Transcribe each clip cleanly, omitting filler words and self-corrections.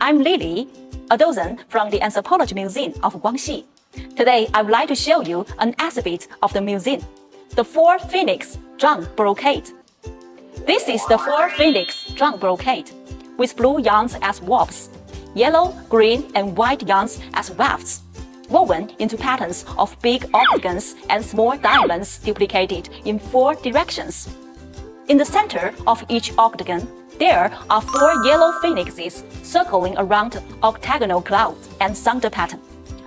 I'm Lily, a docent from the Anthropology Museum of Guangxi. Today, I would like to show you an exhibit of the museum, the 4 Phoenix Zhuang Brocade. This is the 4 Phoenix Zhuang Brocade, with blue yarns as warps, yellow, green, and white yarns as wefts, woven into patterns of big octagons and small diamonds duplicated in 4 directions. In the center of each octagon, there are 4 yellow phoenixes circling around octagonal clouds and thunder pattern,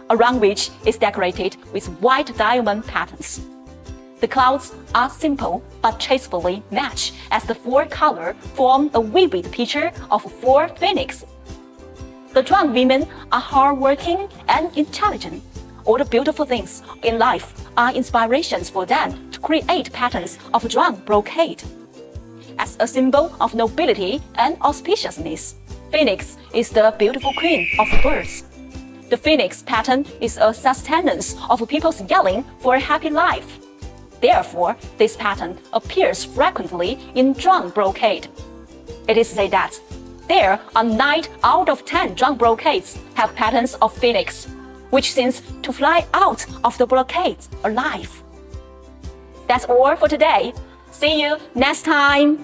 around which is decorated with white diamond patterns. The clouds are simple but tastefully matched as the 4 colors form a vivid picture of 4 phoenixes. The Zhuang women are hardworking and intelligent. All the beautiful things in life are inspirations for them to create patterns of Zhuang brocade. As a symbol of nobility and auspiciousness, Phoenix is the beautiful queen of birds. The Phoenix pattern is a sustenance of people's yearning for a happy life. Therefore, this pattern appears frequently in Zhuang brocade. It is said that there are 9 out of 10 Zhuang brocades have patterns of Phoenix, which seems to fly out of the brocade alive. That's all for today. See you next time!